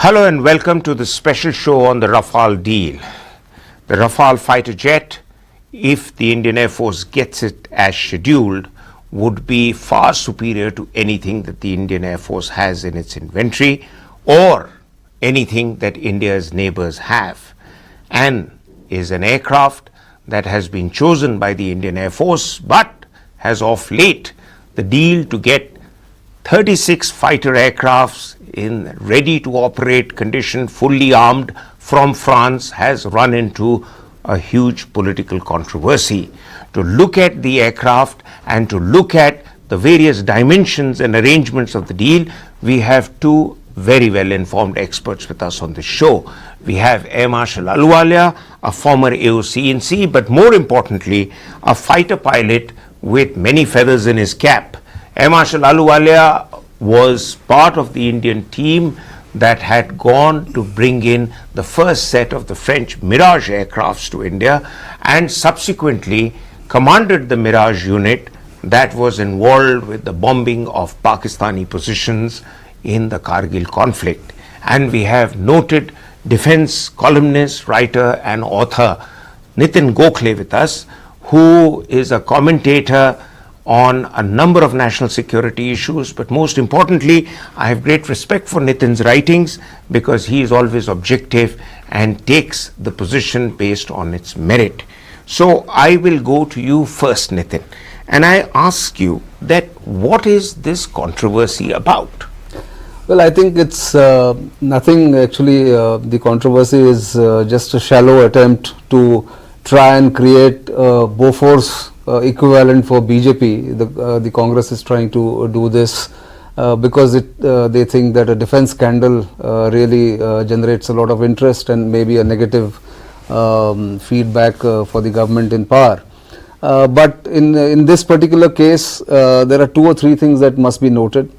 Hello and welcome to the special show on the Rafale deal. The Rafale fighter jet, if the Indian Air Force gets it as scheduled, would be far superior to anything that the Indian Air Force has in its inventory or anything that India's neighbors have, and is an aircraft that has been chosen by the Indian Air Force but has of late the deal to get 36 fighter aircrafts in ready to operate condition, fully armed, from France, has run into a huge political controversy. To look at the aircraft and to look at the various dimensions and arrangements of the deal, we have two very well informed experts with us on the show. We have Air Marshal Ahluwalia, a former AOC in C, but more importantly, a fighter pilot with many feathers in his cap. Air Marshal Ahluwalia was part of the Indian team that had gone to bring in the first set of the French Mirage aircrafts to India, and subsequently commanded the Mirage unit that was involved with the bombing of Pakistani positions in the Kargil conflict. And we have noted defense columnist, writer and author Nitin Gokhale with us, who is a commentator on a number of national security issues, but most importantly, I have great respect for Nitin's writings because he is always objective and takes the position based on its merit. So I will go to you first, Nitin, and I ask you that what is this controversy about? Well, I think it's nothing actually. The controversy is just a shallow attempt to try and create Bofors equivalent for BJP. The Congress is trying to do this because they think that a defense scandal really generates a lot of interest and maybe a negative feedback for the government in power. But in this particular case, there are two or three things that must be noted.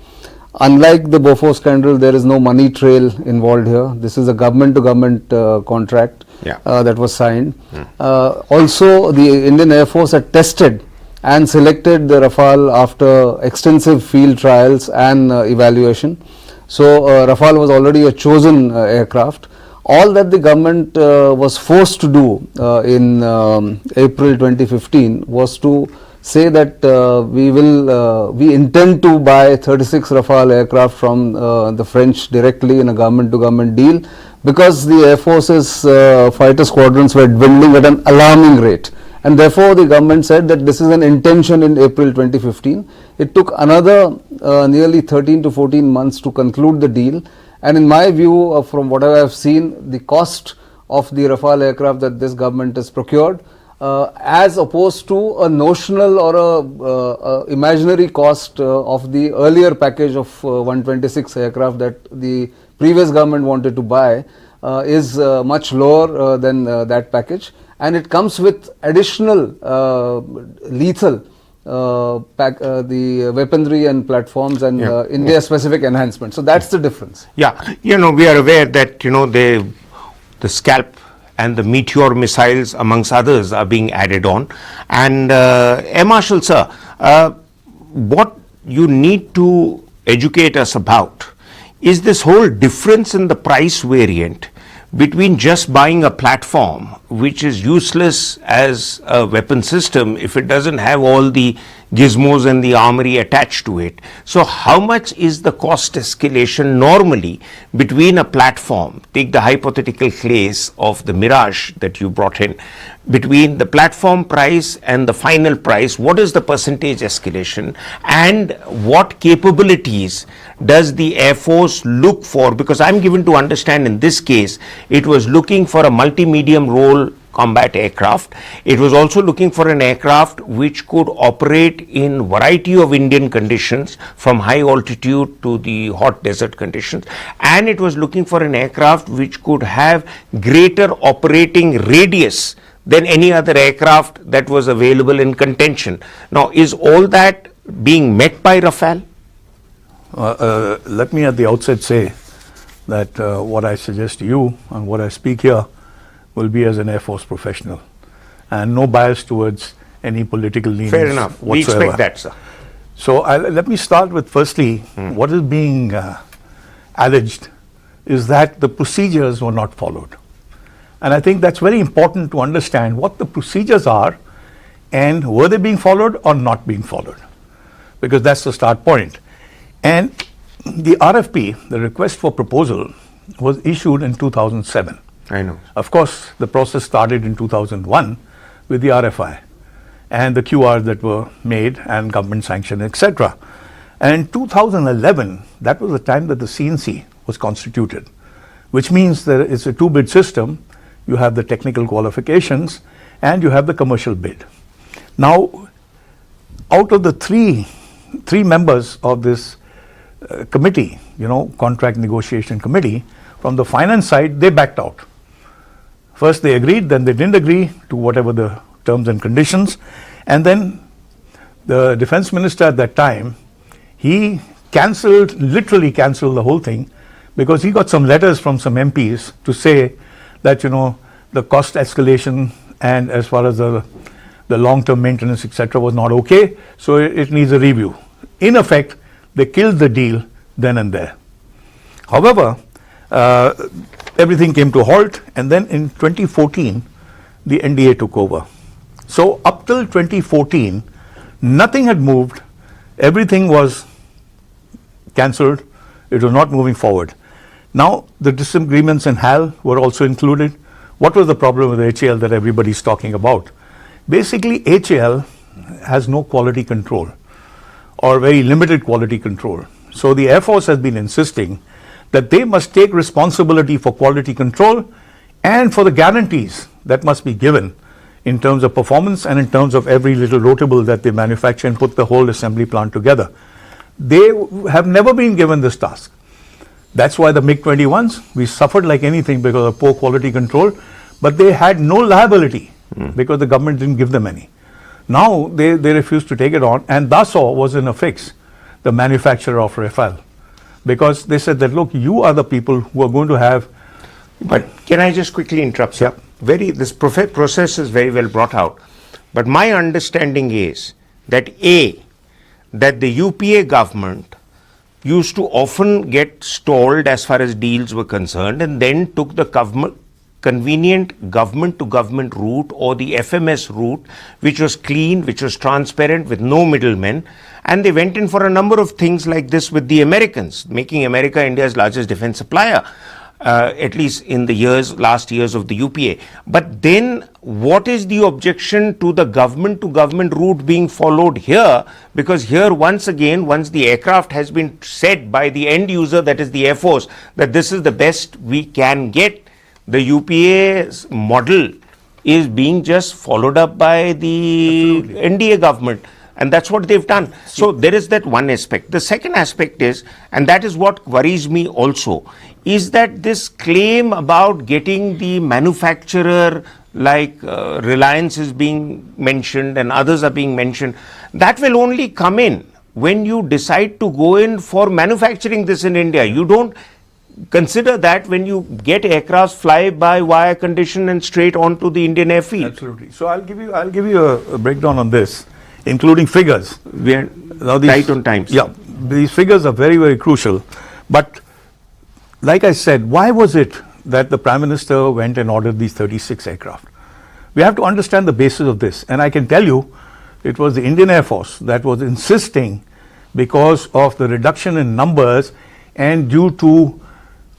Unlike the Bofors scandal, there is no money trail involved here. This is a government-to-government contract that was signed. Also, the Indian Air Force had tested and selected the Rafale after extensive field trials and evaluation. So, Rafale was already a chosen aircraft. All that the government was forced to do in April 2015 was to say that we intend to buy 36 Rafale aircraft from the French directly in a government-to-government deal, because the Air Force's fighter squadrons were dwindling at an alarming rate, and therefore the government said that this is an intention in April 2015. It took another nearly 13 to 14 months to conclude the deal, and in my view, from what I have seen, the cost of the Rafale aircraft that this government has procured, as opposed to a notional or a imaginary cost of the earlier package of 126 aircraft that the previous government wanted to buy, is much lower than that package, and it comes with additional lethal the weaponry and platforms and India specific enhancements. So that's the difference. Yeah, we are aware that the Scalp and the Meteor missiles, amongst others, are being added on. And Air Marshal sir, what you need to educate us about is this whole difference in the price variant between just buying a platform, which is useless as a weapon system if it doesn't have all the gizmos and the armory attached to it. So how much is the cost escalation normally between a platform, take the hypothetical case of the Mirage that you brought in, between the platform price and the final price? What is the percentage escalation, and what capabilities does the Air Force look for? Because I'm given to understand in this case it was looking for a multi-medium role combat aircraft. It was also looking for an aircraft which could operate in variety of Indian conditions, from high altitude to the hot desert conditions, and it was looking for an aircraft which could have greater operating radius than any other aircraft that was available in contention. Now, is all that being met by Rafale? Let me at the outset say that what I suggest to you and what I speak here will be as an Air Force professional, and no bias towards any political leanings. Fair enough. Whatsoever. We expect that, sir. So let me start with firstly what is being alleged is that the procedures were not followed. And I think that's very important to understand what the procedures are and were they being followed or not being followed, because that's the start point. And the RFP, the request for proposal, was issued in 2007. I know. Of course, the process started in 2001 with the RFI and the QRs that were made and government sanctioned, etc. And in 2011, that was the time that the CNC was constituted, which means that it's a two-bid system. You have the technical qualifications and you have the commercial bid. Now, out of the three members of this committee, contract negotiation committee, from the finance side, they backed out. First they agreed, then they didn't agree to whatever the terms and conditions. And then the defense minister at that time, he literally canceled the whole thing, because he got some letters from some MPs to say that, the cost escalation and as far as the long-term maintenance, etc., was not okay, so it needs a review. In effect, they killed the deal then and there. However, everything came to a halt, and then in 2014, the NDA took over. So up till 2014, nothing had moved, everything was cancelled, it was not moving forward. Now, the disagreements in HAL were also included. What was the problem with HAL that everybody's talking about? Basically, HAL has no quality control, or very limited quality control. So the Air Force has been insisting that they must take responsibility for quality control and for the guarantees that must be given in terms of performance and in terms of every little rotable that they manufacture and put the whole assembly plant together. They have never been given this task. That's why the MiG-21s, we suffered like anything because of poor quality control, but they had no liability because the government didn't give them any. Now they refused to take it on, and Dassault was in a fix, the manufacturer of Rafale, because they said that, look, you are the people who are going to have. But can I just quickly interrupt, sir? This process is very well brought out. But my understanding is that that the UPA government used to often get stalled as far as deals were concerned, and then took the convenient government-to-government route, or the FMS route, which was clean, which was transparent, with no middlemen. And they went in for a number of things like this with the Americans, making America India's largest defense supplier, at least in the last years of the UPA. But then what is the objection to the government-to-government route being followed here? Because here, once again, once the aircraft has been said by the end user, that is the Air Force, that this is the best we can get, the UPA's model is being just followed up by the NDA government. And that's what they've done. So there is that one aspect. The second aspect is, and that is what worries me also, is that this claim about getting the manufacturer, like Reliance is being mentioned and others are being mentioned, that will only come in when you decide to go in for manufacturing this in India. You don't consider that when you get aircraft fly by wire condition and straight onto the Indian airfield. Absolutely. So I'll give you a breakdown on this, including figures. We are now tight on time. Yeah, these figures are very, very crucial. But like I said, why was it that the Prime Minister went and ordered these 36 aircraft? We have to understand the basis of this. And I can tell you, it was the Indian Air Force that was insisting, because of the reduction in numbers and due to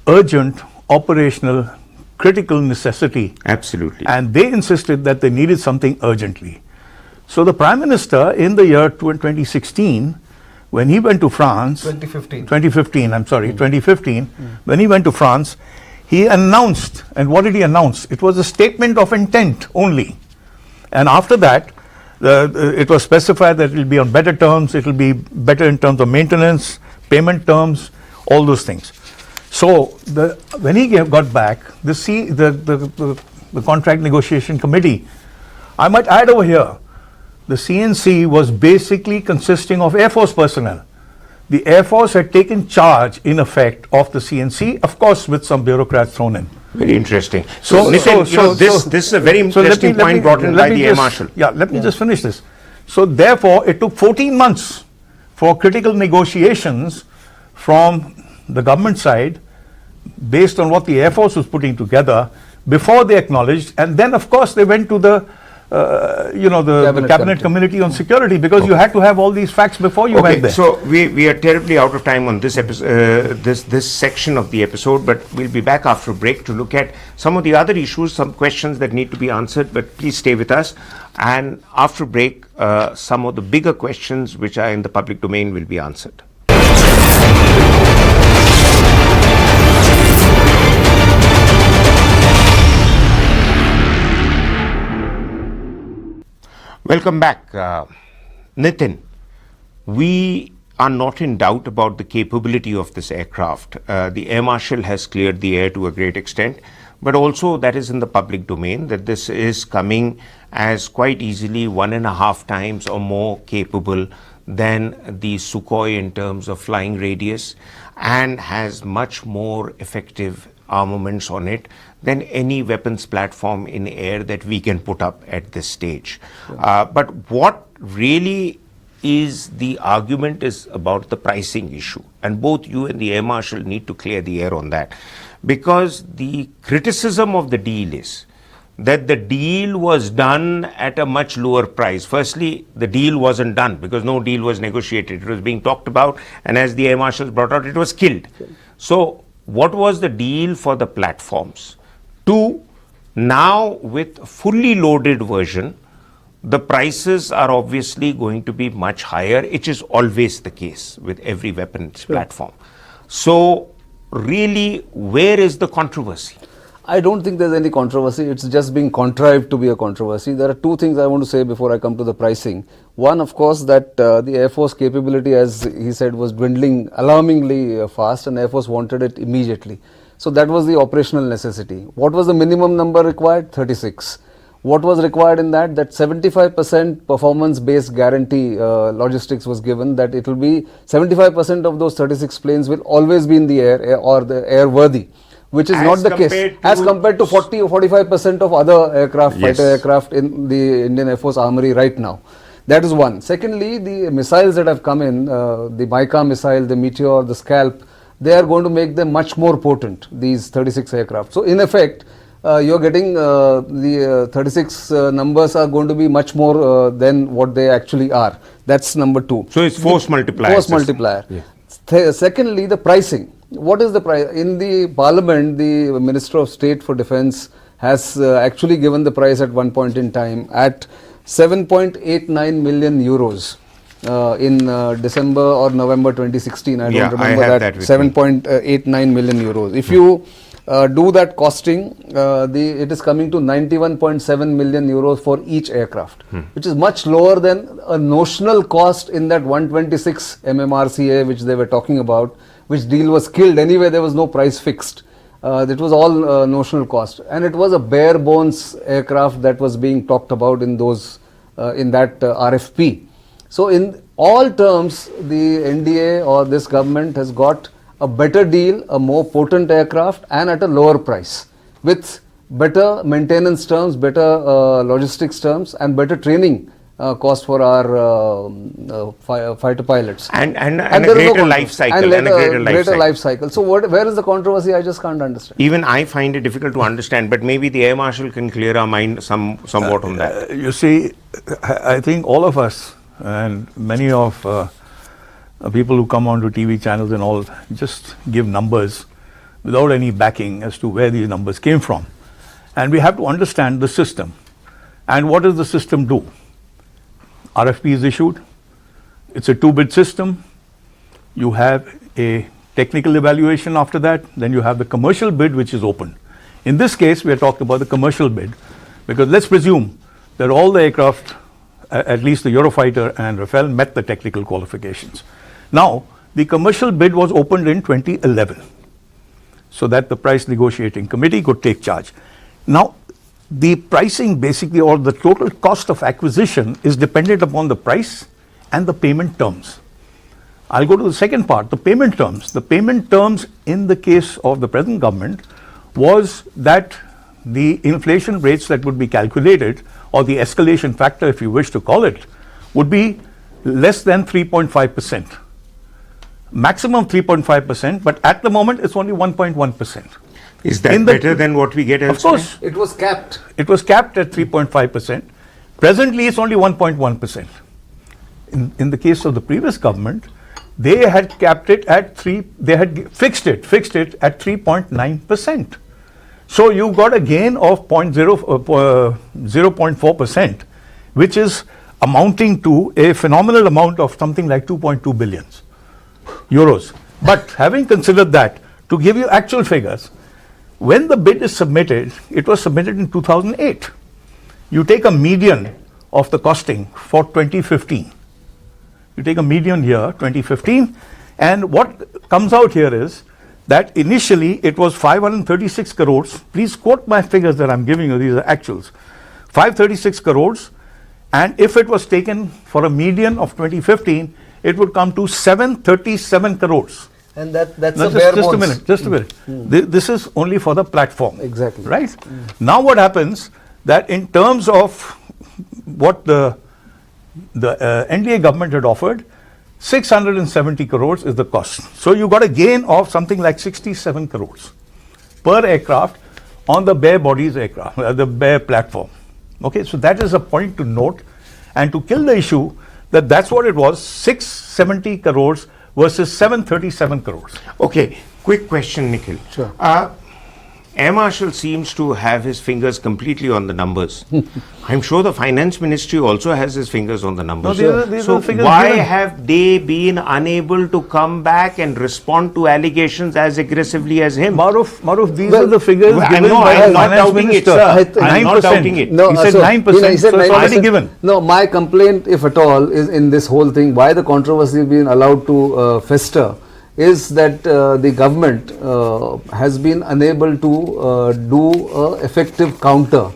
urgent operational critical necessity. Absolutely. And they insisted that they needed something urgently. So the Prime Minister, in the year 2016, when he went to France, 2015, when he went to France, he announced, and what did he announce? It was a statement of intent only. And after that, it was specified that it will be on better terms, it will be better in terms of maintenance, payment terms, all those things. So when he got back, the contract negotiation committee, I might add over here, the CNC was basically consisting of Air Force personnel. The Air Force had taken charge, in effect, of the CNC, of course, with some bureaucrats thrown in. Very interesting. So this is a very interesting point brought in by the Air Marshal. Yeah, let me just finish this. So therefore, it took 14 months for critical negotiations from the government side, based on what the Air Force was putting together before they acknowledged, and then of course they went to the the cabinet committee on security, because you had to have all these facts before you went there. So we are terribly out of time on this episode, this section of the episode, but we'll be back after a break to look at some of the other issues, some questions that need to be answered. But please stay with us, and after break, some of the bigger questions which are in the public domain will be answered. Welcome back. Nitin, we are not in doubt about the capability of this aircraft. The Air Marshal has cleared the air to a great extent, but also that is in the public domain, that this is coming as quite easily 1.5 times or more capable than the Sukhoi in terms of flying radius, and has much more effective armaments on it than any weapons platform in air that we can put up at this stage. But what really is the argument is about the pricing issue, and both you and the Air Marshal need to clear the air on that, because the criticism of the deal is that the deal was done at a much lower price. Firstly, the deal wasn't done because no deal was negotiated. It was being talked about, and as the Air Marshals brought out, it was killed. So what was the deal for the platforms? 2, now with fully loaded version, the prices are obviously going to be much higher, which is always the case with every weapons platform. So really, where is the controversy? I don't think there's any controversy. It's just being contrived to be a controversy. There are two things I want to say before I come to the pricing. One, of course, that the Air Force capability, as he said, was dwindling alarmingly fast, and Air Force wanted it immediately. So that was the operational necessity. What was the minimum number required? 36. What was required in that? That 75% performance-based guarantee logistics was given, that it will be 75% of those 36 planes will always be in the air or the airworthy, which is not the case as compared to 40 or 45% of other aircraft, fighter aircraft in the Indian Air Force armory right now. That is one. Secondly, the missiles that have come in, the Mica missile, the Meteor, the Scalp, they are going to make them much more potent, these 36 aircraft. So in effect, you're getting the 36 numbers are going to be much more than what they actually are. That's number 2. So it's force multiplier. Force multiplier. Yeah. Secondly, the pricing. What is the price? In the parliament, the Minister of State for Defence has actually given the price at one point in time at 7.89 million euros in December or November 2016. I don't remember that. 7.89 million euros. If you do that costing, it is coming to 91.7 million euros for each aircraft, which is much lower than a notional cost in that 126 MMRCA which they were talking about, which deal was killed. Anyway, there was no price fixed. It was all notional cost, and it was a bare bones aircraft that was being talked about in those in that RFP. So in all terms, the NDA or this government has got a better deal, a more potent aircraft, and at a lower price, with better maintenance terms, better logistics terms, and better training cost for our fighter pilots. And a greater life cycle. And a greater life cycle. So where is the controversy? I just can't understand. Even I find it difficult to understand, but maybe the Air Marshal can clear our mind somewhat on that. You see, I think all of us and many of people who come onto TV channels and all just give numbers without any backing as to where these numbers came from. And we have to understand the system. And what does the system do? RFP is issued. It's a 2-bid system. You have a technical evaluation after that. Then you have the commercial bid, which is open. In this case, we are talking about the commercial bid, because let's presume that all the aircraft, at least the Eurofighter and Rafale, met the technical qualifications. Now, the commercial bid was opened in 2011, so that the price negotiating committee could take charge. Now, the pricing basically, or the total cost of acquisition, is dependent upon the price and the payment terms. I'll go to the second part, the payment terms. The payment terms in the case of the present government was that the inflation rates that would be calculated, or the escalation factor, if you wish to call it, would be less than 3.5%. maximum 3.5%, but at the moment it's only 1.1%. Is that better than what we get elsewhere? Of course. It was capped. It was capped at 3.5%. Presently, it's only 1.1%. In the case of the previous government, they had capped it at they had fixed it at 3.9%. So you got a gain of 0.4%, which is amounting to a phenomenal amount of something like 2.2 billion euros. But having considered that, to give you actual figures, when the bid is submitted, it was submitted in 2008. You take a median of the costing for 2015. You take a median here, 2015, and what comes out here is that initially it was 536 crores. Please quote my figures that I'm giving you, these are actuals. 536 crores, and if it was taken for a median of 2015, it would come to 737 crores. And that's now a bare just bones. Just a minute. This is only for the platform. Exactly. Right? Now what happens that in terms of what the NDA government had offered, 670 crores is the cost. So you got a gain of something like 67 crores per aircraft on the bare bodies aircraft, the bare platform. Okay, so that is a point to note, and to kill the issue that that's what it was, 670 crores versus 737 crores. Okay, quick question, Nikhil. Sure. Air Marshal seems to have his fingers completely on the numbers. I'm sure the finance ministry also has his fingers on the numbers. No, these so are figures why given. have they been unable to come back and respond to allegations as aggressively as him? Maruf, these Well, are the figures well, given no, by I'm the not finance doubting it, minister. sir. I'm not doubting it. He said 9%, he said so it's already 9%. given. No, my complaint, if at all, is in this whole thing, why the controversy has been allowed to fester, is that the government has been unable to do an effective counter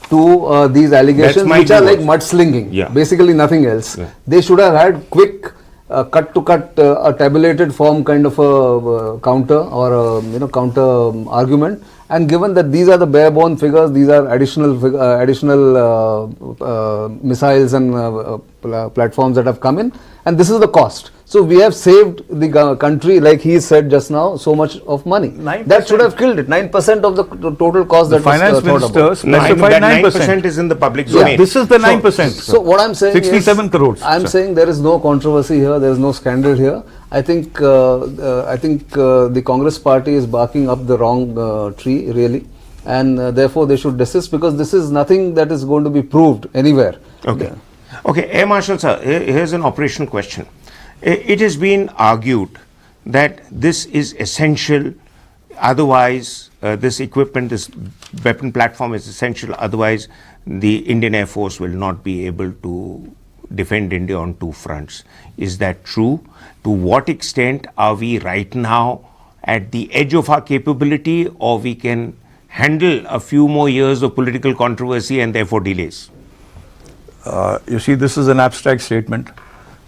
to these allegations, my which are view like also. mudslinging, Yeah. basically nothing else. Yeah. They should have had quick cut-to-cut, a tabulated form kind of a counter or a, counter argument. And given that these are the bare bone figures, these are additional missiles and platforms that have come in, and this is the cost. So we have saved the country, like he said just now, so much of money. 9%. That should have killed it. 9% of the total cost The that finance was thought minister about. specified that 9%. 9% is in the public Yeah. domain. This is the 9%. So what I'm saying 67 is, crores. I'm sir. saying there is no controversy here, there is no scandal here. I think the Congress party is barking up the wrong tree, really, and therefore they should desist, because this is nothing that is going to be proved anywhere. Okay. Okay, Air Marshal sir, here's an operational question. It has been argued that this is essential, otherwise this equipment, this weapon platform is essential, otherwise the Indian Air Force will not be able to defend India on two fronts. Is that true? To what extent are we right now at the edge of our capability, or we can handle a few more years of political controversy and therefore delays? You see, this is an abstract statement,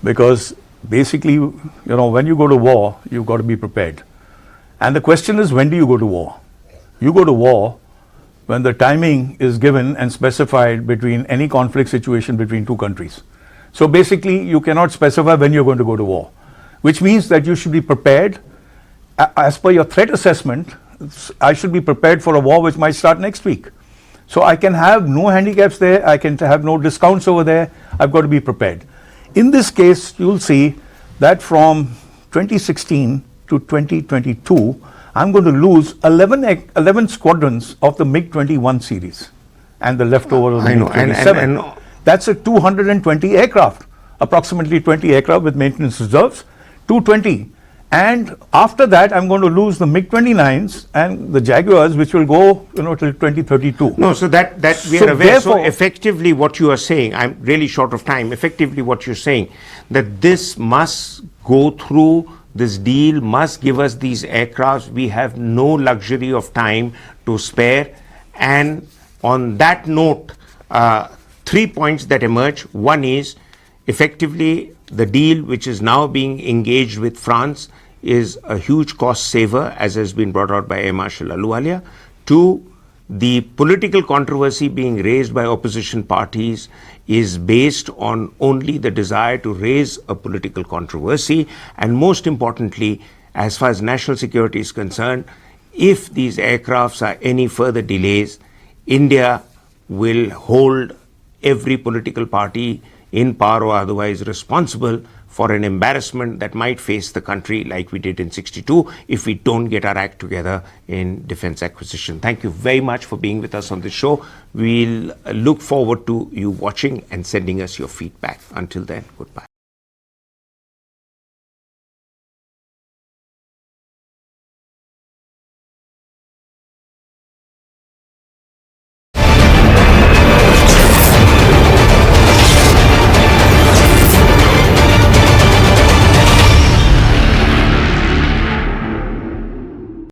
because basically, when you go to war, you've got to be prepared. And the question is, when do you go to war? You go to war when the timing is given and specified between any conflict situation between two countries. So basically, you cannot specify when you're going to go to war, which means that you should be prepared. As per your threat assessment, I should be prepared for a war which might start next week. So I can have no handicaps there, I can have no discounts over there, I've got to be prepared. In this case, you'll see that from 2016 to 2022, I'm going to lose 11 squadrons of the MiG-21 series and the leftover of the I know, MiG-27. and That's a 220 aircraft, approximately 20 aircraft with maintenance reserves, 220. And after that, I'm going to lose the MiG-29s and the Jaguars, which will go, till 2032. No, so that we So are aware. So therefore- effectively, what you are saying, I'm really short of time. Effectively, what you're saying, that this must go through. This deal must give us these aircrafts. We have no luxury of time to spare. And on that note, 3 points that emerge. One is, effectively, the deal which is now being engaged with France is a huge cost saver, as has been brought out by Air Marshal Ahluwalia. Two, the political controversy being raised by opposition parties is based on only the desire to raise a political controversy, and most importantly, as far as national security is concerned, if these aircrafts are any further delays, India will hold every political party in power or otherwise responsible for an embarrassment that might face the country like we did in 62 if we don't get our act together in defense acquisition. Thank you very much for being with us on the show. We'll look forward to you watching and sending us your feedback. Until then, goodbye.